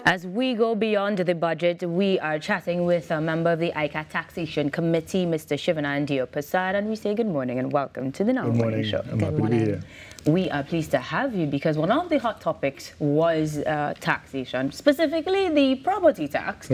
As we go beyond the budget, we are chatting with a member of the ICATT Taxation Committee, Mr. Shivanan Deopersad, and we say good morning and welcome to the Now Morning Show. I'm happy to be here. We are pleased to have you because one of the hot topics was taxation, specifically the property tax,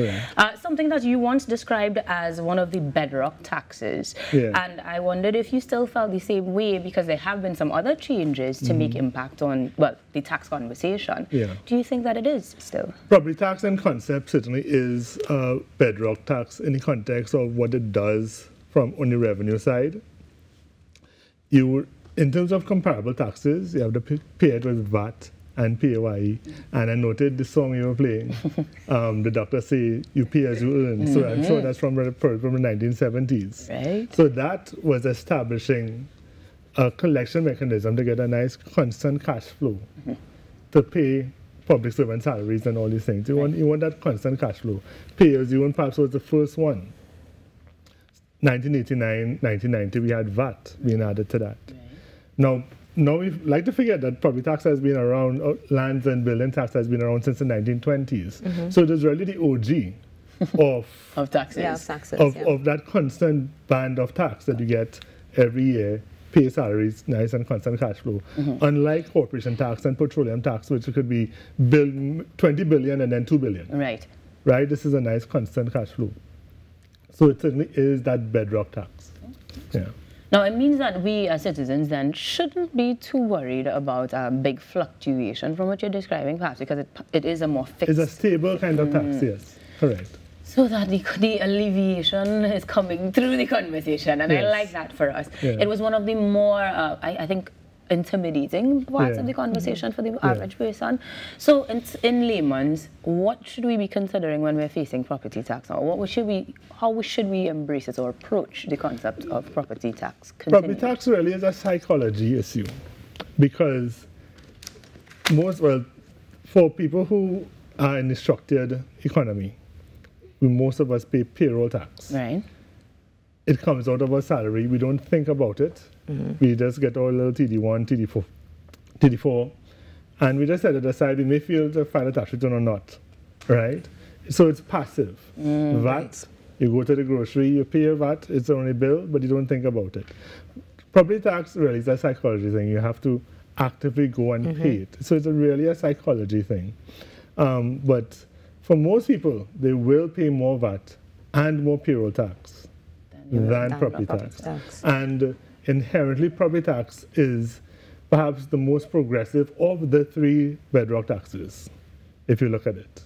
something that you once described as one of the bedrock taxes. And I wondered if you still felt the same way, because there have been some other changes to make impact on, well, the tax conversation. Do you think that it is still? Property tax in concept certainly is a bedrock tax in the context of what it does on the revenue side. In terms of comparable taxes, you have to pay it with VAT and PAYE. And I noted the song you were playing. The doctor say, you pay as you earn. So I'm sure that's from the 1970s. So that was establishing a collection mechanism to get a nice constant cash flow to pay public servant salaries and all these things. You want that constant cash flow. Pay as you earn perhaps was the first one. 1989, 1990, we had VAT being added to that. Now we like to forget that property tax has been around, lands and building tax has been around since the 1920s. So it is really the OG of taxes, of that constant band of tax that you get every year, pay salaries, nice and constant cash flow. Unlike corporation tax and petroleum tax, which could be 20 billion and then 2 billion. Right? This is a nice constant cash flow. So it certainly is that bedrock tax. Now, it means that we as citizens then shouldn't be too worried about a big fluctuation from what you're describing, perhaps, because it is a more fixed... It's a stable kind of tax, yes, correct. So that the alleviation is coming through the conversation, and I like that for us. It was one of the more, I think, intimidating parts of the conversation for the average person. So in layman's, what should we be considering when we're facing property tax? Or how should we embrace it or approach the concept of property tax? Property tax really is a psychology issue, because for people who are in the structured economy, most of us pay payroll tax. It comes out of our salary. We don't think about it. We just get our little TD1, TD4, and we just set it aside. We may feel to file a tax return or not, right? So it's passive. VAT, you go to the grocery, you pay your VAT, it's the only bill, but you don't think about it. Property tax really is a psychology thing. You have to actively go and pay it. So it's really a psychology thing. But for most people, they will pay more VAT and more payroll tax than property tax. And inherently, property tax is perhaps the most progressive of the three bedrock taxes, if you look at it.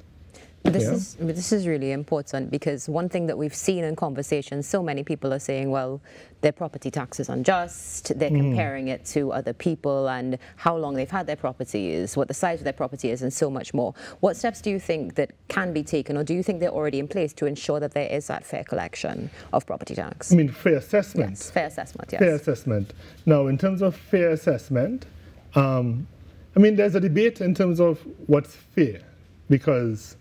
This is really important, because one thing that we've seen in conversations, so many people are saying, well, their property tax is unjust, they're comparing it to other people and how long they've had their property is, what the size of their property is, and so much more. What steps do you think that can be taken, or do you think they're already in place to ensure that there is that fair collection of property tax? I mean, fair assessment. Yes, fair assessment, yes. Fair assessment. Now, in terms of fair assessment, I mean, there's a debate in terms of what's fair, because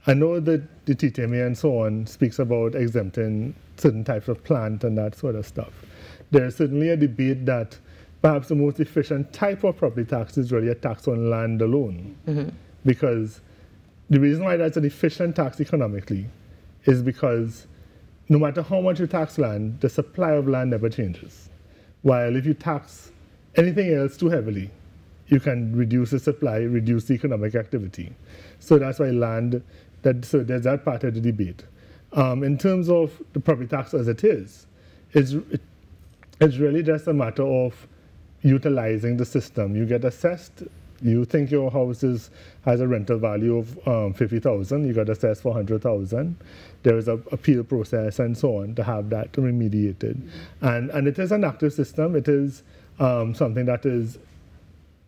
I know that the TTMA and so on speaks about exempting certain types of plant and that sort of stuff. There's certainly a debate that perhaps the most efficient type of property tax is really a tax on land alone. Because the reason why that's an efficient tax economically is because no matter how much you tax land, the supply of land never changes. While if you tax anything else too heavily, you can reduce the supply, reduce the economic activity. So that's why land, so there's that part of the debate. In terms of the property tax as it is, it's really just a matter of utilizing the system. You get assessed, you think your house has a rental value of 50,000, you got assessed for 100,000. There is an appeal process and so on to have that remediated. And it is an active system. It is something that is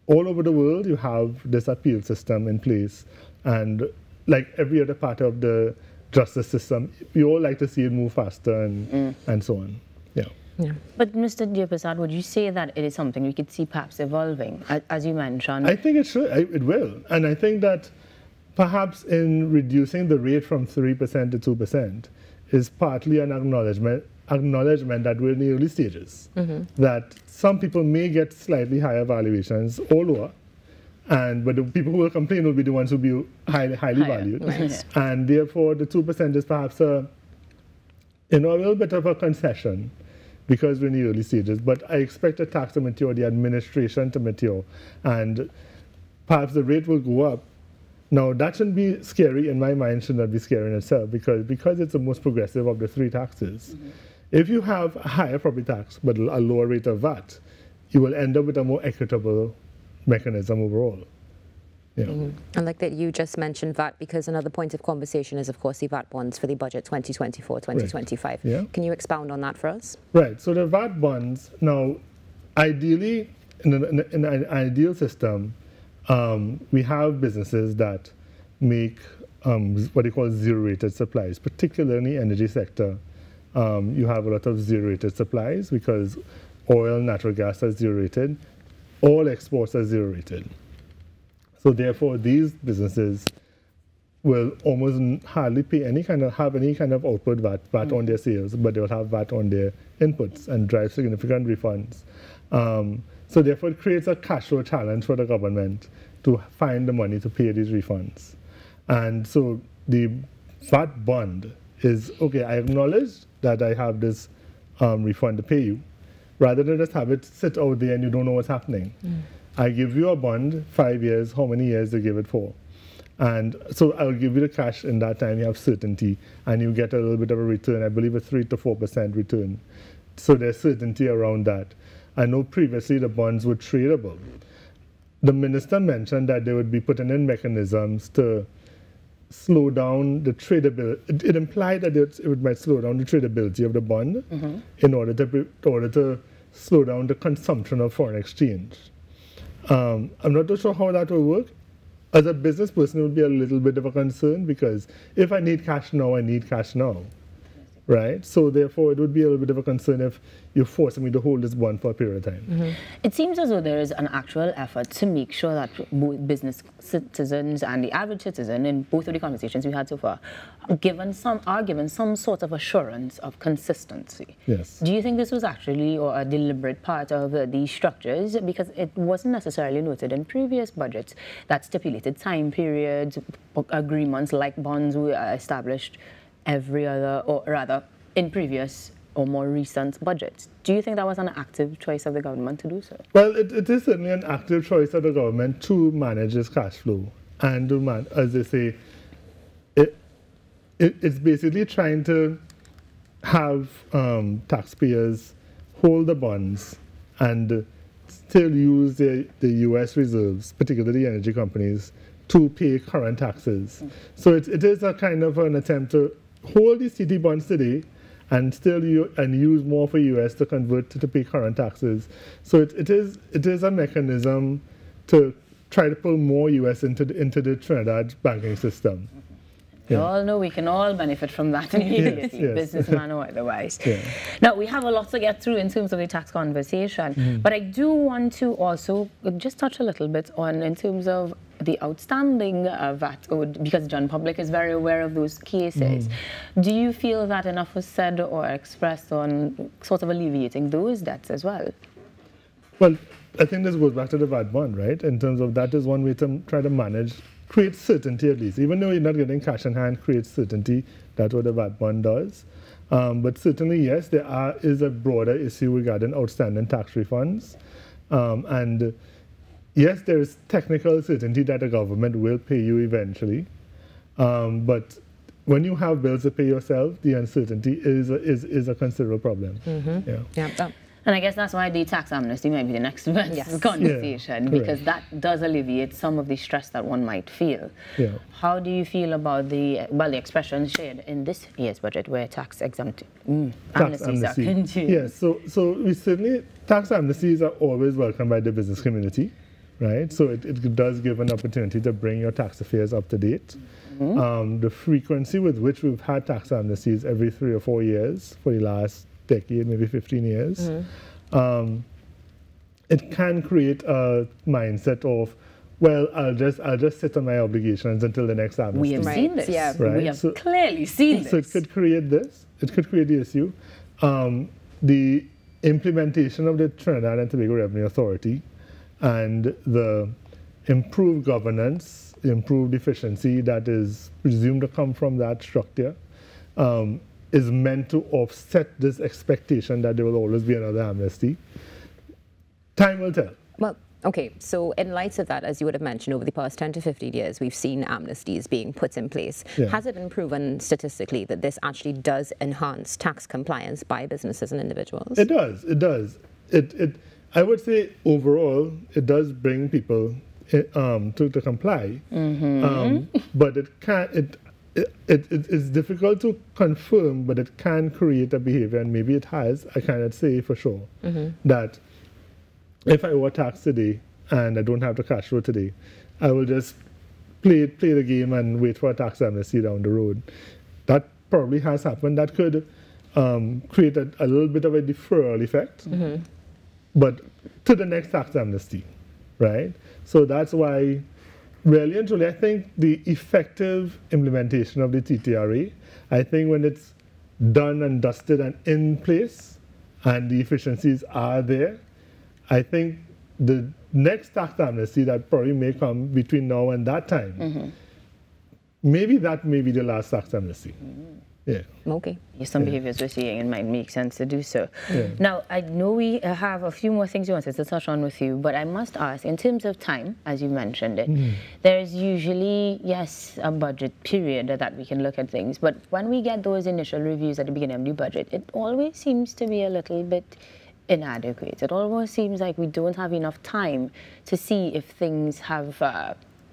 all over the world. You have this appeal system in place, and like every other part of the justice system, we all like to see it move faster and so on. But Mr. Deopersad, would you say that it is something we could see perhaps evolving, as you mentioned? I think it should. It will. And I think that perhaps in reducing the rate from 3% to 2% is partly an acknowledgement that we're in the early stages, that some people may get slightly higher valuations or lower, But the people who will complain will be the ones who will be highly valued. Right. And therefore, the 2% is perhaps a little bit of a concession because we're in the early stages. But I expect the tax to mature, the administration to mature, and perhaps the rate will go up. Now, that shouldn't be scary, in my mind, should not be scary in itself, because it's the most progressive of the three taxes. If you have a higher property tax but a lower rate of VAT, you will end up with a more equitable mechanism overall. Yeah. I like that you just mentioned VAT, because another point of conversation is, of course, the VAT bonds for the budget 2024-2025. Right. Yeah. Can you expound on that for us? Right. So the VAT bonds, now, ideally, in an ideal system, we have businesses that make what they call zero-rated supplies, particularly in the energy sector. You have a lot of zero-rated supplies because oil, natural gas are zero-rated. All exports are zero-rated. So therefore, these businesses will almost hardly pay any kind of output VAT on their sales, but they will have VAT on their inputs and drive significant refunds. So therefore, it creates a cash flow challenge for the government to find the money to pay these refunds. And so the VAT bond is, okay, I acknowledge that I have this refund to pay you, rather than just have it sit out there and you don't know what's happening. I give you a bond, 5 years, how many years to give it for? And so I'll give you the cash in that time, you have certainty, and you get a little bit of a return, I believe a 3 to 4% return. So there's certainty around that. I know previously the bonds were tradable. The minister mentioned that they would be putting in mechanisms to slow down the tradability. It implied that it might slow down the tradability of the bond in order to slow down the consumption of foreign exchange. I'm not too sure how that will work. As a business person, it would be a little bit of a concern, because if I need cash now, I need cash now, right? So therefore, it would be a little bit of a concern if you're forcing me to hold this bond for a period of time. It seems as though there is an actual effort to make sure that both business citizens and the average citizen, in both of the conversations we had so far, are given some sort of assurance of consistency. Yes. Do you think this was actually a deliberate part of these structures? Because it wasn't necessarily noted in previous budgets that stipulated time periods, agreements like bonds were established every other, or rather, in previous or more recent budgets. Do you think that was an active choice of the government to do so? Well, it is certainly an active choice of the government to manage its cash flow. And as they say, it's basically trying to have taxpayers hold the bonds and still use the U.S. reserves, particularly the energy companies, to pay current taxes. So it is a kind of an attempt to hold these CT bonds today and still use more for U.S. to convert to pay current taxes. So it is a mechanism to try to pull more U.S. into the Trinidad banking system. We all know we can all benefit from that immediately, yes. businessman or otherwise. Yeah. Now, we have a lot to get through in terms of the tax conversation, but I do want to also just touch a little bit on in terms of the outstanding VAT owed, because the general public is very aware of those cases. Do you feel that enough was said or expressed on sort of alleviating those debts as well? Well, I think this goes back to the VAT bond, right? In terms of that is one way to try to manage, create certainty at least. Even though you're not getting cash in hand, create certainty. That's what the VAT bond does. But certainly, yes, there is a broader issue regarding outstanding tax refunds. And yes, there is technical certainty that the government will pay you eventually. But when you have bills to pay yourself, the uncertainty is a considerable problem. Yeah. And I guess that's why the tax amnesty might be the next conversation, because that does alleviate some of the stress that one might feel. Yeah. How do you feel about the expressions shared in this year's budget where tax exempt amnesties are continued? Yes, so we certainly, tax amnesties are always welcomed by the business community, right? So it does give an opportunity to bring your tax affairs up to date. The frequency with which we've had tax amnesties every 3 or 4 years for the last decade, maybe 15 years, it can create a mindset of, well, I'll just sit on my obligations until the next amnesty. We have seen this. Yeah. Right? We have clearly seen this. So it could create this. It could create the issue. The implementation of the Trinidad and Tobago Revenue Authority and the improved governance, improved efficiency that is presumed to come from that structure, is meant to offset this expectation that there will always be another amnesty. Time will tell. Well, okay, so in light of that, as you would have mentioned, over the past 10 to 15 years, we've seen amnesties being put in place. Yeah. Has it been proven statistically that this actually does enhance tax compliance by businesses and individuals? It does. It does. I would say overall, it does bring people to comply, but it's difficult to confirm, but it can create a behavior, and maybe it has. I cannot say for sure that if I owe a tax today and I don't have the cash flow today, I will just play the game and wait for a tax amnesty down the road. That probably has happened. That could create a little bit of a deferral effect, but to the next tax amnesty, right? So that's why, really and truly, I think the effective implementation of the TTRA, I think when it's done and dusted and in place, and the efficiencies are there, I think the next tax amnesty that probably may come between now and that time, maybe that may be the last tax amnesty. Yeah. Okay. Some behaviors we're seeing, it might make sense to do so. Yeah. Now, I know we have a few more things we wanted to touch on with you, but I must ask, in terms of time, as you mentioned it, there is usually, yes, a budget period that we can look at things, but when we get those initial reviews at the beginning of the budget, it always seems to be a little bit inadequate. It almost seems like we don't have enough time to see if things have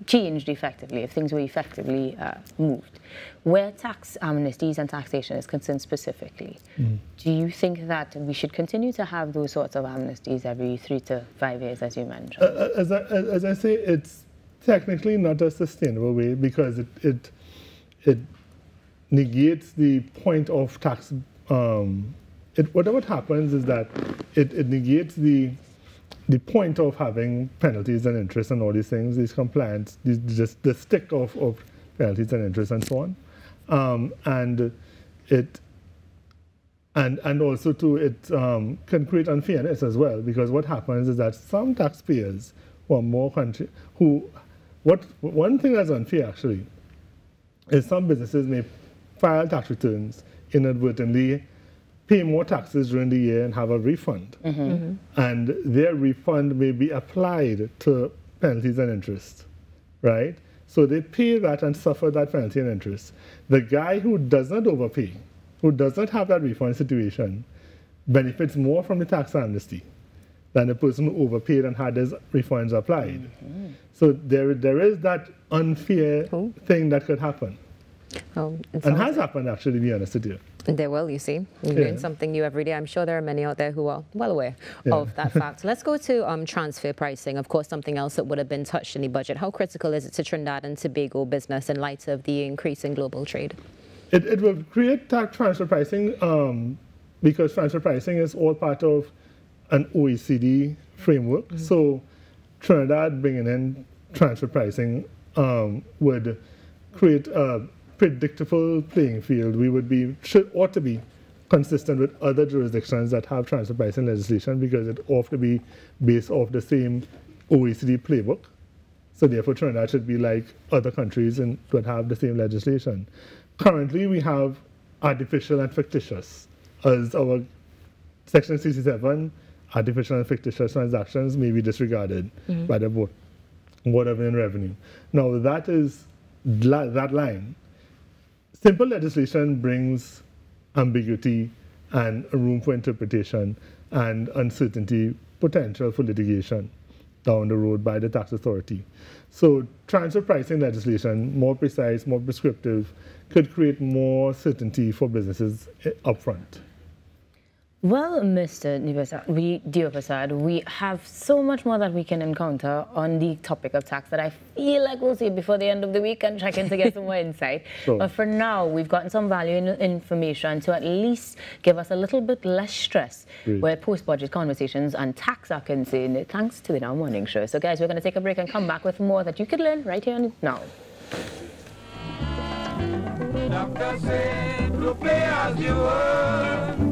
changed effectively, if things were effectively moved. Where tax amnesties and taxation is concerned specifically, do you think that we should continue to have those sorts of amnesties every 3 to 5 years, as you mentioned? As I say, it's technically not a sustainable way because it negates the point of tax. What happens is that it negates the point of having penalties and interest and all these things, these compliance, just the stick of penalties and interest and so on, and also too it can create unfairness as well, because what happens is that some taxpayers who are more one thing that's unfair actually is some businesses may file tax returns inadvertently, pay more taxes during the year and have a refund. And their refund may be applied to penalties and interest, right? So they pay that and suffer that penalty and interest. The guy who does not overpay, who does not have that refund situation, benefits more from the tax amnesty than the person who overpaid and had his refunds applied. So there is that unfair thing that could happen. And has happened, actually, to be honest with you. There will, you see. You're doing something new every day. I'm sure there are many out there who are well aware of that fact. Let's go to transfer pricing, of course, something else that would have been touched in the budget. How critical is it to Trinidad and Tobago business in light of the increase in global trade? It will create transfer pricing because transfer pricing is all part of an OECD framework. So Trinidad bringing in transfer pricing would create a predictable playing field. We ought to be consistent with other jurisdictions that have transfer pricing legislation, because it ought to be based off the same OECD playbook. So therefore, Trinidad should be like other countries and would have the same legislation. Currently, we have artificial and fictitious as our Section 67. Artificial and fictitious transactions may be disregarded by the Board of Revenue. Now that is that line. Simple legislation brings ambiguity and a room for interpretation and uncertainty, potential for litigation down the road by the tax authority. So transfer pricing legislation, more precise, more prescriptive, could create more certainty for businesses upfront. Well, Mr. Deopersad, we have so much more that we can encounter on the topic of tax that I feel like we'll see before the end of the week and check in to get some more insight. Sure. But for now, we've gotten some value in information to at least give us a little bit less stress where post-budget conversations and tax are concerned, thanks to the Now Morning Show. So guys, we're going to take a break and come back with more that you could learn right here on Now. Doctor said, play as you were.